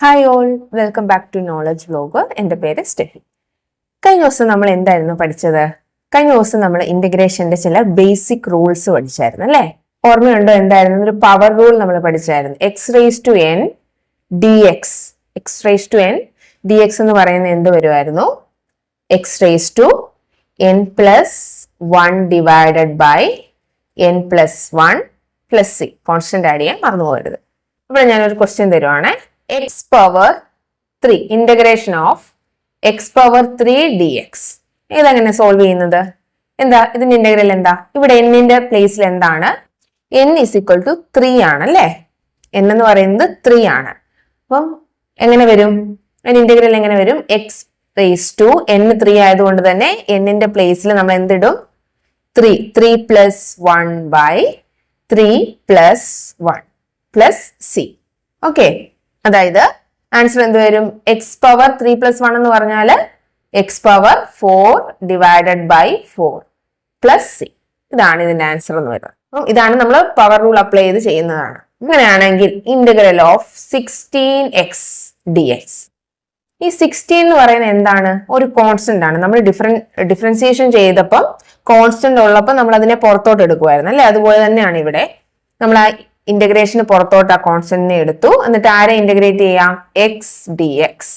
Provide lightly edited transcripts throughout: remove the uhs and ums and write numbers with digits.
Hi all, welcome back to knowledge vlog. എൻ്റെ പേര് Steffi. കഴിഞ്ഞ ദിവസം നമ്മൾ എന്തായിരുന്നു പഠിച്ചത്? കഴിഞ്ഞ ദിവസം നമ്മൾ ഇന്റഗ്രേഷന്റെ ചില ബേസിക് റൂൾസ് പഠിച്ചായിരുന്നു അല്ലേ? ഓർമ്മയുണ്ടോ? എന്തായിരുന്നു? ഒരു പവർ റൂൾ നമ്മൾ പഠിച്ചായിരുന്നു. X raise to n d x. X raise to n d x എന്ന് പറയുന്നത് എന്ത് വരുമായിരുന്നു? X raise to n plus 1 divided by n plus 1 plus c. Constant add ചെയ്യാൻ മറന്നു പോകരുത്. ഇവിടെ ഞാനൊരു ക്വസ്റ്റ്യൻ തരുവാണ്. X power 3 integration of x power 3 d x. ഇതെങ്ങനെ സോൾവ് ചെയ്യുന്നത്? എന്താ ഇതിന്റെ ഇന്റഗ്രൽ? എന്താ ഇവിടെ എന്നിന്റെ പ്ലേസിൽ എന്താണ്? n ഇസ് ഈക്വൽ ടു 3 ആണ് അല്ലേ? n എന്ന് പറയുന്നത് 3 ആണ്. അപ്പം എങ്ങനെ വരും? അതിന്റെ ഇന്റഗ്രൽ എങ്ങനെ വരും? എക്സ് റേസ് ടു n 3 ആയതുകൊണ്ട് തന്നെ എന്നിന്റെ പ്ലേസിൽ നമ്മൾ എന്തിടും? 3 plus 1 by 3 plus 1 plus C. Okay, അതായത് ആൻസർ എന്ത് വരും? എക്സ് പവർ 3 പ്ലസ് 1 എന്ന് പറഞ്ഞാൽ x power 4 divided by 4 plus C. ഇതാണ് ഇതിന്റെ ആൻസർ എന്ന് വരുന്നത്. അപ്പം ഇതാണ് നമ്മൾ പവർ റൂൾ അപ്ലൈ ചെയ്ത് ചെയ്യുന്നതാണ്. അങ്ങനെയാണെങ്കിൽ ഇന്റഗ്രൽ ഓഫ് 16x dx. ഈ 16 എന്ന് പറയുന്നത് എന്താണ്? ഒരു കോൺസ്റ്റന്റ് ആണ്. നമ്മൾ ഡിഫറൻസിയേഷൻ ചെയ്തപ്പം കോൺസ്റ്റന്റ് ഉള്ളപ്പോൾ നമ്മൾ അതിനെ പുറത്തോട്ട് എടുക്കുമായിരുന്നു അല്ലെ? അതുപോലെ തന്നെയാണ് ഇവിടെ നമ്മൾ ആ ഇന്റഗ്രേഷന് പുറത്തോട്ട് ആ കോൺസ്റ്റന്റിനെ എടുത്തു. എന്നിട്ട് ആരെ ഇന്റഗ്രേറ്റ് ചെയ്യാം? X d x.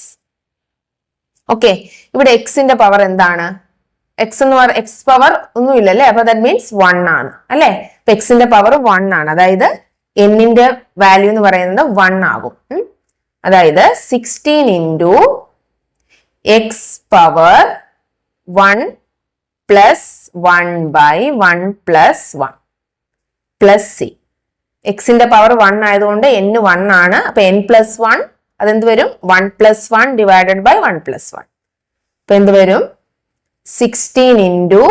ഓക്കെ, ഇവിടെ എക്സിന്റെ പവർ എന്താണ്? എക്സ് എന്ന് പറഞ്ഞ എക്സ് പവർ ഒന്നുമില്ല അല്ലെ? അപ്പൊ ദാറ്റ് മീൻസ് 1 ആണ് അല്ലെ? അപ്പൊ എക്സിന്റെ പവർ 1 ആണ്. അതായത് എന്നിന്റെ വാല്യൂ എന്ന് പറയുന്നത് 1 ആകും. അതായത് 16 into x power 1 plus 1 by 1 plus 1 plus C. എക്സിന്റെ പവർ 1 ആയതുകൊണ്ട് n 1 ആണ്. അപ്പൊ n പ്ലസ് 1 അതെന്ത് വരും? 1 പ്ലസ് 1 ഡിവൈഡഡ് ബൈ 1 പ്ലസ് 1. അപ്പൊ എന്ത് വരും? 16 ഇൻറ്റു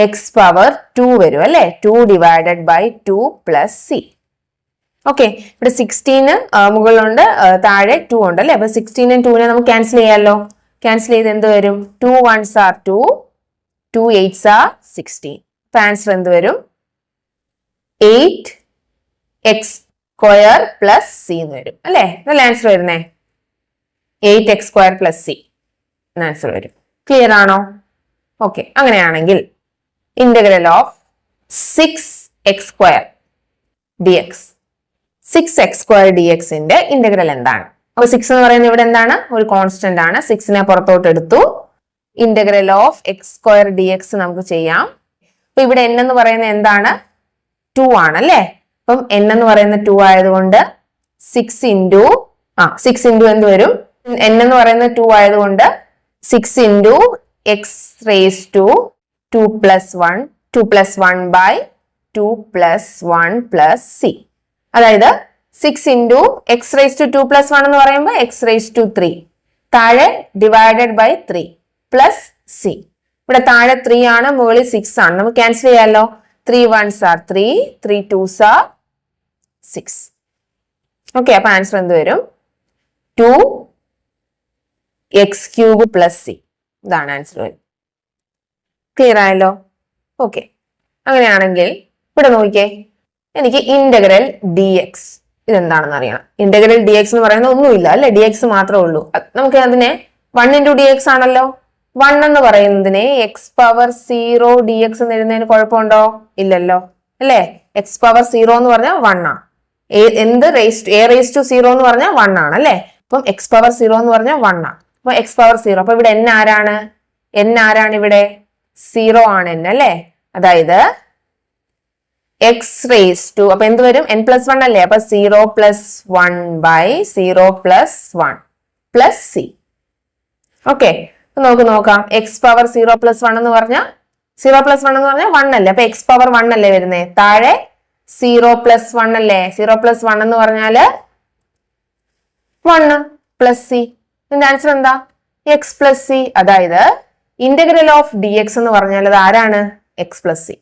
എക്സ് പവർ 2 വരും അല്ലെ? 2 divided by 2 plus C. Okay, ഇവിടെ 16 മുകളിലുണ്ട്, താഴെ 2 ഉണ്ട് അല്ലെ? അപ്പൊ 16 2 നമുക്ക് ക്യാൻസൽ ചെയ്യാമല്ലോ. ക്യാൻസൽ ചെയ്ത് എന്ത് വരും? 2 1s are 2, 2 8s are 16. അപ്പൊ ആൻസർ എന്ത് വരും? 8 എക്സ് സ്ക്വയർ പ്ലസ് സി എന്ന് വരും അല്ലെ? നല്ല ആൻസർ വരുന്നേ 8x square plus C answer വരും. ക്ലിയർ ആണോ? ഓക്കെ, അങ്ങനെയാണെങ്കിൽ integral of 6x square D X. 6x square D എക്സിന്റെ ഇന്റഗ്രൽ എന്താണ്? അപ്പൊ 6 എന്ന് പറയുന്നത് ഇവിടെ എന്താണ്? ഒരു കോൺസ്റ്റന്റ് ആണ്. 6നെ പുറത്തോട്ട് എടുത്തു. Integral of X square D X നമുക്ക് ചെയ്യാം. അപ്പൊ ഇവിടെ n എന്ന് പറയുന്നത് എന്താണ്? 2 ആണ് അല്ലേ? അപ്പം n എന്ന് പറയുന്ന 2 ആയതുകൊണ്ട് 6 ഇൻറ്റു എന്ത് വരും? n എന്ന് പറയുന്ന 2 ആയതുകൊണ്ട് 6 into x raise to 2 plus 1 by 2 plus 1 plus C. അതായത് 6 into x raise to 2 plus 1 എന്ന് പറയുമ്പോൾ എക്സ് റേസ് ടു 3, താഴെ ഡിവൈഡഡ് ബൈ 3 പ്ലസ് സി. ഇവിടെ താഴെ 3 ആണ്, മുകളിൽ 6 ആണ്. നമുക്ക് ക്യാൻസൽ ചെയ്യാമല്ലോ. 3 1s are 3, 3 2s are 6. Okay, അപ്പൊ ആൻസർ എന്ത് വരും? 2x cube plus C. ഇതാണ് ആൻസർ വരും. ക്ലിയർ ആയല്ലോ? ഓക്കെ, അങ്ങനെയാണെങ്കിൽ ഇവിടെ നോക്കിയേ, എനിക്ക് ഇന്റഗ്രൽ ഡി എക്സ് ഇതെന്താണെന്ന് അറിയണം. ഇന്റഗ്രൽ ഡി എക്സ് എന്ന് പറയുന്നത് ഒന്നുമില്ല അല്ലെ? ഡി എക്സ് മാത്രമേ ഉള്ളൂ. നമുക്ക് അതിനെ 1 ഇൻറ്റു ഡി എക്സ് ആണല്ലോ. 1 എന്ന് പറയുന്നതിനെ എക്സ് പവർ 0 ഡി എക്സ് എന്ന് എഴുതുന്നതിന് കുഴപ്പമുണ്ടോ? ഇല്ലല്ലോ അല്ലെ? എക്സ് പവർ 0 എന്ന് പറഞ്ഞാൽ 1 ആണ്. എന്ത് എ റേസ് ടു 0 എന്ന് പറഞ്ഞാൽ 1 ആണ് അല്ലെ? അപ്പം എക്സ് പവർ 0 എന്ന് പറഞ്ഞാൽ 1 ആണ്. അപ്പൊ എക്സ് പവർ 0. അപ്പൊ ഇവിടെ n ആരാണ്? ഇവിടെ 0 ആണ് n അല്ലെ? അതായത് എക്സ് റേസ് ടു, അപ്പൊ എന്ത് വരും? n പ്ലസ് 1 അല്ലേ? അപ്പൊ 0 plus 1 by 0 plus 1 plus C. Okay, നമുക്ക് നോക്കാം. എക്സ് പവർ 0 പ്ലസ് 1 എന്ന് പറഞ്ഞാൽ 0 പ്ലസ് 1 എന്ന് പറഞ്ഞാൽ 1 അല്ലേ? അപ്പൊ എക്സ് പവർ 1 അല്ലേ വരുന്നേ? താഴെ 0 പ്ലസ് 1 അല്ലേ? 0 പ്ലസ് 1 എന്ന് പറഞ്ഞാല് 1 പ്ലസ് സി. ഇതിന്റെ ആൻസർ എന്താ? X plus C. അതായത് ഇന്റഗ്രൽ ഓഫ് ഡി എക്സ് എന്ന് പറഞ്ഞാൽ അത് ആരാണ്? X plus c.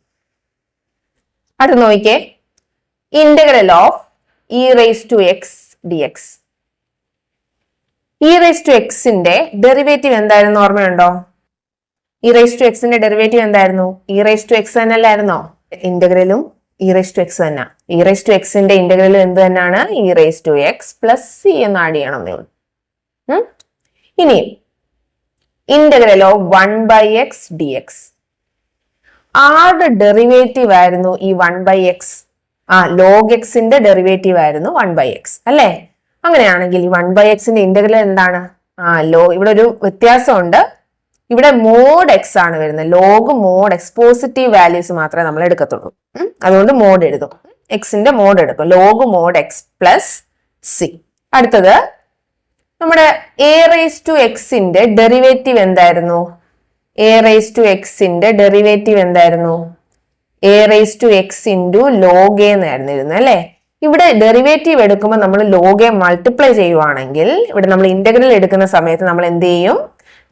അത് നോക്കിക്കേ, integral of e raise to x d x. E raise to എക്സിന്റെ ഡെറിവേറ്റീവ് എന്തായിരുന്നു? ഓർമ്മയുണ്ടോ? ഇ റേസ് ടു എക്സിന്റെ ഡെറിവേറ്റീവ് എന്തായിരുന്നു? ഇ റേസ് ടു എക്സ് തന്നെയല്ലായിരുന്നോ? ഇന്റഗ്രലും ഇ റേസ് ടു എക്സ് തന്നെ. ഇ റേസ് ടു എക്സിന്റെ ഇന്റഗ്രൽ എന്ത് തന്നെയാണ്? E raise to x plus C എന്ന് ആഡ് ചെയ്യണം എന്നേ ഉള്ളൂ. ഇനി ഇന്റഗ്രൽ ഓഫ് 1/x dx. ആരുടെ ഡെറിവേറ്റീവ് ആയിരുന്നു ഈ 1/x? ലോഗ് എക്സിന്റെ ഡെറിവേറ്റീവ് ആയിരുന്നു 1/x അല്ലേ? അങ്ങനെയാണെങ്കിൽ ഈ 1/xന്റെ ഇന്റഗ്രൽ എന്താണ്? ഇവിടെ ഒരു വ്യത്യാസമുണ്ട്. ഇവിടെ മോഡ് എക്സ് ആണ് വരുന്നത്. Log mod x, positive values മാത്രമേ നമ്മൾ എടുക്കത്തുള്ളൂ. അതുകൊണ്ട് മോഡ് എഴുതും. എക്സിന്റെ മോഡ് എടുക്കും. Log mod x plus C. അടുത്തത് നമ്മുടെ എ റേസ് ടു എക്സിന്റെ ഡെറിവേറ്റീവ് എന്തായിരുന്നു? എ റേസ് ടു എക്സിന്റെ ഡെറിവേറ്റീവ് എന്തായിരുന്നു? A raise to x into log a എന്നായിരുന്നു ഇരുന്നത് അല്ലേ? ഇവിടെ ഡെറിവേറ്റീവ് എടുക്കുമ്പോൾ നമ്മൾ ലോഗ് എ മൾട്ടിപ്ലൈ ചെയ്യുവാണെങ്കിൽ ഇവിടെ നമ്മൾ ഇന്റഗ്രൽ എടുക്കുന്ന സമയത്ത് നമ്മൾ എന്ത് ചെയ്യും?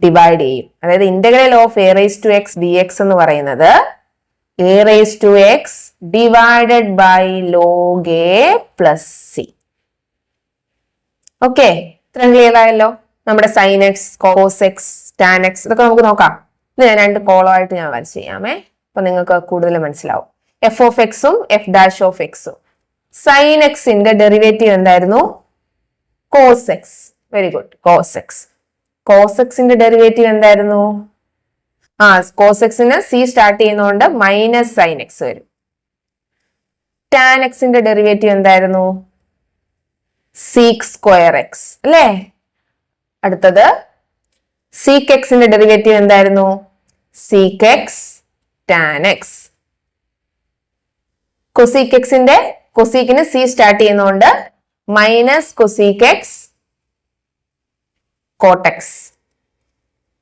ഡിവൈഡ് ചെയ്യും. അതായത് integral of a raise to x d x എന്ന് പറയുന്നത് a raise to x divided by log a plus C. Okay, ഇത്രയും ക്ലിയർ ആയല്ലോ. നമ്മുടെ sine x, cos x, tan x ഇതൊക്കെ നമുക്ക് നോക്കാം. ഇത് ഞാൻ 2 കോളം ആയിട്ട് ഞാൻ വരച്ച് ചെയ്യാമേ. അപ്പൊ നിങ്ങൾക്ക് കൂടുതൽ മനസ്സിലാവും. എഫ് ഓഫ് എക്സും എഫ് ഡാഷ് ഓഫ് എക്സും. സൈൻ എക്സിന്റെ ഡെറിവേറ്റീവ് എന്തായിരുന്നു? Cos x. Very good, cos x. Cos എക്സിന്റെ ഡെറിവേറ്റീവ് എന്തായിരുന്നു? കോസ് എക്സിന് സി സ്റ്റാർട്ട് ചെയ്യുന്നതുകൊണ്ട് മൈനസ് സൈൻ എക്സ് വരും. ടാൻ എക്സിന്റെ ഡെറിവേറ്റീവ് എന്തായിരുന്നു? സീക് സ്ക്വയർ എക്സ് അല്ലേ? അടുത്തത് സീക് എക്സിന്റെ ഡെറിവേറ്റീവ് എന്തായിരുന്നു? Sec x tan x. Cosec എക്സിന്റെ കൊസീക്കിന് സി സ്റ്റാർട്ട് ചെയ്യുന്നതുകൊണ്ട് മൈനസ് കൊസീക് എക്സ് കോട്ടെക്സ്.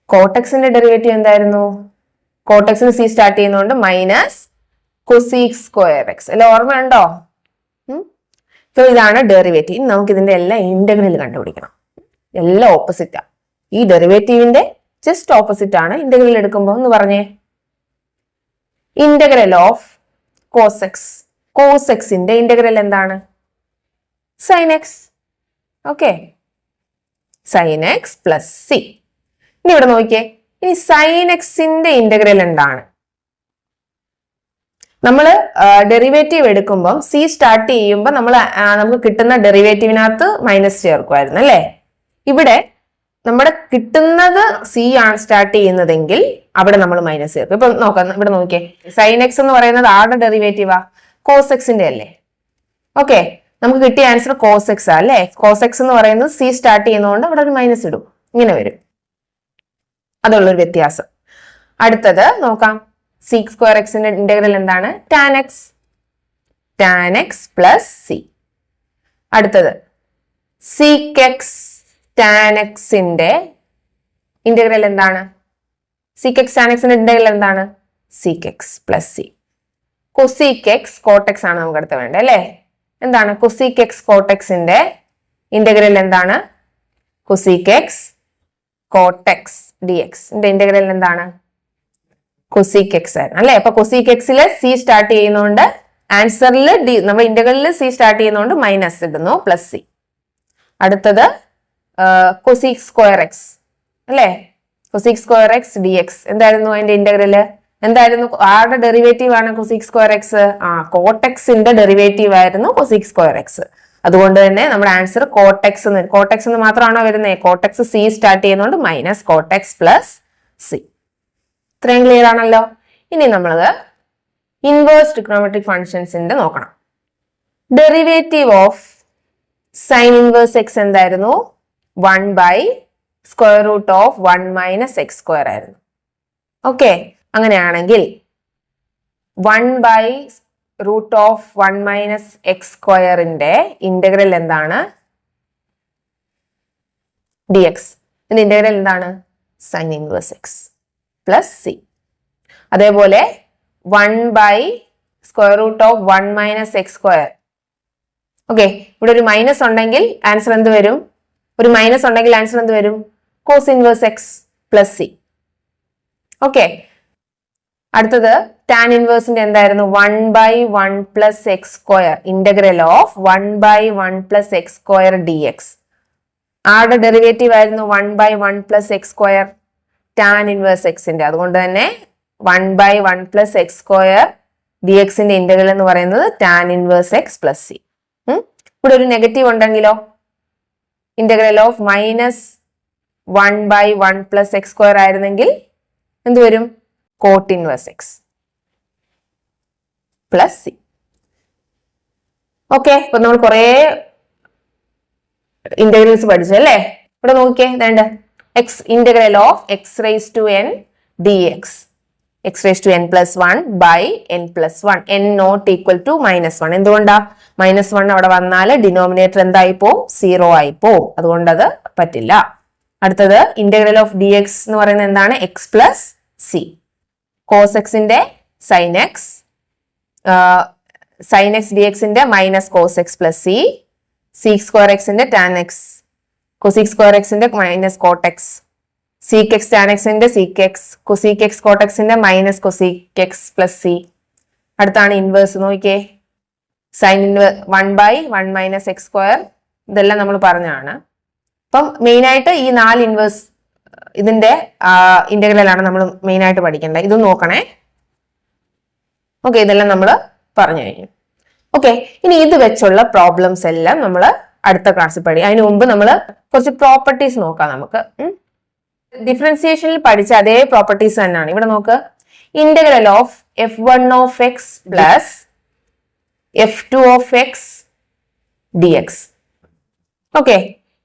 കോട്ടെക്സിന്റെ ഡെറിവേറ്റീവ് എന്തായിരുന്നു? കോട്ടെക്സിന് സി സ്റ്റാർട്ട് ചെയ്യുന്നതുകൊണ്ട് മൈനസ് കൊസീക് സ്ക്വയർ എക്സ്. അല്ലെ, ഓർമ്മയുണ്ടോ? സോ ഇതാണ് ഡെറിവേറ്റീവ്. നമുക്ക് ഇതിന്റെ എല്ലാം ഇന്റഗ്രൽ കണ്ടുപിടിക്കണം. എല്ലാം ഓപ്പോസിറ്റാ. ഈ ഡെറിവേറ്റീവിന്റെ ജസ്റ്റ് ഓപ്പോസിറ്റ് ആണ് ഇന്റഗ്രൽ എടുക്കുമ്പോൾ. എന്ന് പറഞ്ഞേ, integral of cos x. Cos എക്സിന്റെ ഇന്റഗ്രൽ എന്താണ്? Sine x. Okay, sine x plus C. ഇനി ഇവിടെ നോക്കിയേ, ഇനി സൈൻ എക്സിന്റെ ഇന്റഗ്രൽ എന്താണ്? നമ്മൾ ഡെറിവേറ്റീവ് എടുക്കുമ്പോൾ സി സ്റ്റാർട്ട് ചെയ്യുമ്പോൾ നമുക്ക് കിട്ടുന്ന ഡെറിവേറ്റീവിനകത്ത് മൈനസ് ചേർക്കുമായിരുന്നു അല്ലേ? ഇവിടെ നമ്മുടെ കിട്ടുന്നത് സി ആണ് സ്റ്റാർട്ട് ചെയ്യുന്നതെങ്കിൽ അവിടെ നമ്മൾ മൈനസ് ചേർക്കും. ഇപ്പൊ നോക്കാം, ഇവിടെ നോക്കിയേ, സൈൻ എക്സ് എന്ന് പറയുന്നത് ആരുടെ ഡെറിവേറ്റീവാ? കോസ് എക്സിന്റെ അല്ലേ? ഓക്കെ, നമുക്ക് കിട്ടിയ ആൻസർ കോസ് എക്സ് ആ അല്ലേ? കോസ് എക്സ് എന്ന് പറയുന്നത് സി സ്റ്റാർട്ട് ചെയ്യുന്നതുകൊണ്ട് അവിടെ ഒരു മൈനസ് ഇടും. ഇങ്ങനെ വരും. അതുള്ളൊരു വ്യത്യാസം. അടുത്തത് നോക്കാം, സീക് സ്ക്വയർ എക്സിന്റെ ഇന്റഗ്രൽ എന്താണ്? Tan X. Tan X plus C. അടുത്തത് സീക് എക്സ് ടാൻ എക്സിന്റെ ഇന്റഗ്രൽ എന്താണ്? സീക് എക്സ് ടാൻ എക്സിന്റെ ഇന്റഗ്രൽ എന്താണ്? Seek X plus C. Cosec x cortex ആണ് നമുക്ക് അടുത്ത് വേണ്ടത് അല്ലേ? എന്താണ് കൊസീക് എക്സ് കോട്ടെക്സിന്റെ ഇന്റഗ്രൽ എന്താണ്? Cosec x cortex D X integral എന്താണ്? കൊസീക് എക്സ് ആയിരുന്നു അല്ലെ? അപ്പൊ കൊസീക് എക്സില് സി സ്റ്റാർട്ട് ചെയ്യുന്നതുകൊണ്ട് ആൻസറിൽ നമ്മുടെ ഇന്റഗ്രലിൽ സി സ്റ്റാർട്ട് ചെയ്യുന്നതുകൊണ്ട് മൈനസ് ഇടുന്നു, പ്ലസ് സി. അടുത്തത് കൊസീക് സ്ക്വയർ എക്സ് അല്ലെ? Cosec square X d X എന്തായിരുന്നു അതിന്റെ ഇന്റഗ്രല്? എന്തായിരുന്നു? ആരുടെ ഡെറിവേറ്റീവ് ആണ് കൊസീക് സ്ക്വയർ എക്സ്? കോട്ടെക്സിന്റെ ഡെറിവേറ്റീവ് ആയിരുന്നു കൊസീക് സ്ക്വയർ എക്സ്. അതുകൊണ്ട് തന്നെ നമ്മുടെ ആൻസർ കോട്ടെക്സ് എന്ന് മാത്രമാണോ വരുന്നത്? കോട്ടെക്സ് സി സ്റ്റാർട്ട് ചെയ്യുന്നതുകൊണ്ട് മൈനസ് കോട്ടെക്സ് പ്ലസ് സി. ഇത്രയും ക്ലിയർ ആണല്ലോ. ഇനി നമ്മൾ ഇൻവേഴ്സ് ട്രിഗണോമെട്രിക് ഫങ്ഷൻസിന്റെ നോക്കണം. Derivative of sine inverse X എന്തായിരുന്നു? 1/√(1 - x²) ആയിരുന്നു. ഓക്കെ, അങ്ങനെയാണെങ്കിൽ 1/√(1 - x²ന്റെ ഇന്റഗ്രൽ എന്താണ്? D X. ഇതിന്റെ ഇന്റഗ്രൽ എന്താണ്? Sine inverse x plus C. അതേപോലെ 1/√(1 - x². ഓക്കെ, ഇവിടെ ഒരു മൈനസ് ഉണ്ടെങ്കിൽ ആൻസർ എന്ത് വരും? Cos inverse x plus C. Okay, അടുത്തത് ടാൻ ഇൻവേഴ്സിന്റെ എന്തായിരുന്നു? 1/1 + x². Integral of 1/1 + x² dx. ആരുടെ ഡെറിവേറ്റീവ് ആയിരുന്നു 1/1 + x²? ടാൻ ഇൻവേഴ്സ് എക്സിന്റെ. അതുകൊണ്ട് തന്നെ 1/1 + x² ഡി എക്സിന്റെ ഇന്റഗ്രൽ എന്ന് പറയുന്നത് tan inverse x plus C. ഇവിടെ ഒരു നെഗറ്റീവ് ഉണ്ടെങ്കിലോ integral of -1/1 plus x square ആയിരുന്നെങ്കിൽ എന്ത് വരും? Cot inverse x plus C. Okay, അപ്പൊ നമ്മൾ കുറെ ഇന്റഗ്രൽസ് പഠിച്ചു അല്ലേ? ഇവിടെ നോക്കിയേ, വേണ്ട x integral of x raise to n d x, x raise to n plus 1 by n plus 1, n not equal to -1. എന്തുകൊണ്ടാ? -1 അവിടെ വന്നാൽ ഡിനോമിനേറ്റർ എന്തായി പോവും? 0 ആയി പോവും. അതുകൊണ്ട് അത് പറ്റില്ല. അടുത്തത് ഇന്റഗ്രൽ ഓഫ് ഡി എക്സ് എന്ന് പറയുന്നത് എന്താണ്? X plus c. കോസ് എക്സിന്റെ sine x, sine x d എക്സിന്റെ minus cos x plus c, sec square എക്സിന്റെ ടാൻ എക്സ്, കൊസീക് സ്ക്വയർ എക്സിന്റെ minus cot x, sec x tan എക്സിന്റെ sec x, cosec x cot എക്സിന്റെ minus cosec x plus c. അടുത്താണ് inverse. നോക്കിയേ, sine 1/1 minus x square, ഇതെല്ലാം നമ്മൾ പറഞ്ഞാണ്. അപ്പം മെയിൻ ആയിട്ട് ഈ 4 ഇൻവേഴ്സ് ഇതിന്റെ ഇന്റഗ്രലാണ് നമ്മൾ മെയിൻ ആയിട്ട് പഠിക്കേണ്ടത്. ഇത് നോക്കണേ. ഓക്കെ, ഇതെല്ലാം നമ്മൾ പറഞ്ഞു കഴിഞ്ഞു. ഓക്കെ, ഇനി ഇത് വെച്ചുള്ള പ്രോബ്ലംസ് എല്ലാം നമ്മൾ അടുത്ത ക്ലാസ്സിൽ പഠിക്കും. അതിന് മുമ്പ് നമ്മൾ കുറച്ച് പ്രോപ്പർട്ടീസ് നോക്കാം. നമുക്ക് ഡിഫറൻസിയേഷനിൽ പഠിച്ച അതേ പ്രോപ്പർട്ടീസ് തന്നെയാണ് ഇവിടെ. നോക്ക്, integral of f1 of X plus f2 of X d x. Okay,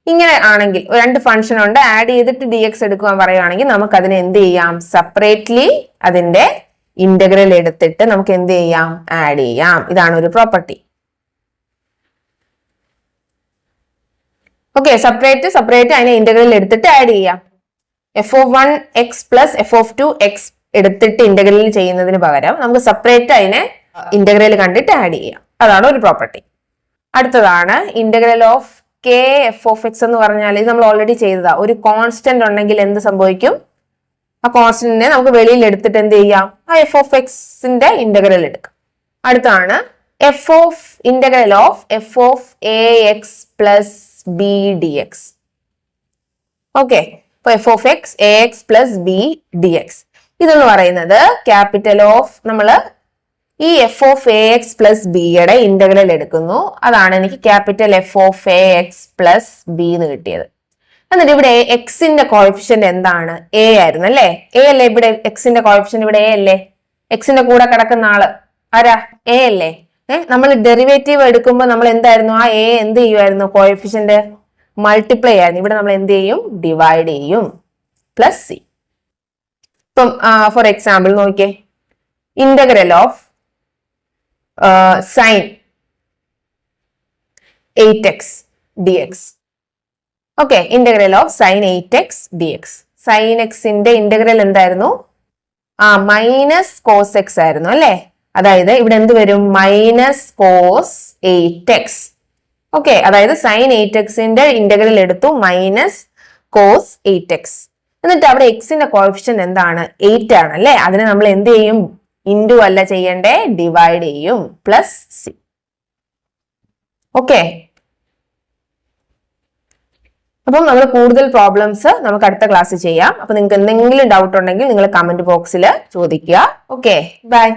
ഇങ്ങനെ ആണെങ്കിൽ രണ്ട് ഫംഗ്ഷൻ ഉണ്ട്, ആഡ് ചെയ്തിട്ട് ഡി എക്സ് എടുക്കുവാൻ പറയുകയാണെങ്കിൽ നമുക്ക് അതിനെ എന്ത് ചെയ്യാം? സെപ്പറേറ്റ്ലി അതിന്റെ ഇന്റഗ്രൽ എടുത്തിട്ട് നമുക്ക് എന്ത് ചെയ്യാം? ആഡ് ചെയ്യാം. ഇതാണ് ഒരു പ്രോപ്പർട്ടി. ഓക്കെ, സെപ്പറേറ്റ് അതിനെ ഇന്റഗ്രൽ എടുത്തിട്ട് ആഡ് ചെയ്യാം. f(1) x plus f(2) x എടുത്തിട്ട് ഇന്റഗ്രൽ ചെയ്യുന്നതിന് പകരം നമുക്ക് സെപ്പറേറ്റ് അതിനെ ഇന്റഗ്രൽ കണ്ടിട്ട് ആഡ് ചെയ്യാം. അതാണ് ഒരു പ്രോപ്പർട്ടി. അടുത്തതാണ് integral of K F of X എന്ന് പറഞ്ഞാൽ ഇത് നമ്മൾ ഓൾറെഡി ചെയ്തതാ. ഒരു കോൺസ്റ്റന്റ് ഉണ്ടെങ്കിൽ എന്ത് സംഭവിക്കും? ആ കോൺസ്റ്റന്റിനെ നമുക്ക് വെളിയിൽ എടുത്തിട്ട് എന്ത് ചെയ്യാം? ആ എഫ് ഓഫ് എക്സിന്റെ ഇന്റഗ്രൽ എടുക്കാം. അടുത്താണ് f of integral of f of a x plus b d x. Okay, അപ്പൊ f of x a x plus b d x ഇതെന്ന് പറയുന്നത് ക്യാപിറ്റൽ ഓഫ് നമ്മള് ഈ f of a x plus ബിയുടെ integral എടുക്കുന്നു. അതാണ് എനിക്ക് capital f of a x plus b എന്ന് കിട്ടിയത്. എന്നിട്ട് ഇവിടെ എക്സിന്റെ കോഎഫിഷ്യന്റ് എന്താണ്? എ ആയിരുന്നു അല്ലേ? എ അല്ലേ ഇവിടെ എക്സിന്റെ കോഎഫിഷ്യന്റ്? ഇവിടെ എ അല്ലേ? എക്സിന്റെ കൂടെ കിടക്കുന്ന ആള് ആരാ? എ അല്ലേ? നമ്മൾ ഡെറിവേറ്റീവ് എടുക്കുമ്പോൾ നമ്മൾ എന്തായിരുന്നു? ആ എ എന്ത് ചെയ്യുമായിരുന്നു? കോഎഫിഷ്യന്റ് മൾട്ടിപ്ലൈ ആയിരുന്നു. ഇവിടെ നമ്മൾ എന്ത് ചെയ്യും? ഡിവൈഡ് ചെയ്യും. Plus C. ഇപ്പം ഫോർ എക്സാമ്പിൾ നോക്കിയേ, integral of sine 8x dx. ഓക്കെ, integral of sine 8x dx. Sine എക്സിന്റെ ഇന്റഗ്രൽ എന്തായിരുന്നു? മൈനസ് കോസ് എക്സ് ആയിരുന്നു അല്ലെ? അതായത് ഇവിടെ എന്ത് വരും? Minus cos 8x. ഓക്കെ, അതായത് സൈൻ 8xന്റെ ഇന്റഗ്രൽ എടുത്തു മൈനസ് കോസ് 8x. എന്നിട്ട് അവിടെ എക്സിന്റെ കോഎഫിഷ്യന്റ് എന്താണ്? 8 ആണ് അല്ലെ? അതിനെ നമ്മൾ എന്ത് ചെയ്യും? ഇൻറ്റു അല്ല ചെയ്യണ്ടേ, ഡിവൈഡ് ചെയ്യും. Plus C. ഓക്കെ, അപ്പം നമ്മൾ കൂടുതൽ പ്രോബ്ലംസ് നമുക്ക് അടുത്ത ക്ലാസ്സിൽ ചെയ്യാം. അപ്പൊ നിങ്ങൾക്ക് എന്തെങ്കിലും ഡൗട്ട് ഉണ്ടെങ്കിൽ നിങ്ങൾ കമന്റ് ബോക്സിൽ ചോദിക്കുക. Okay, by.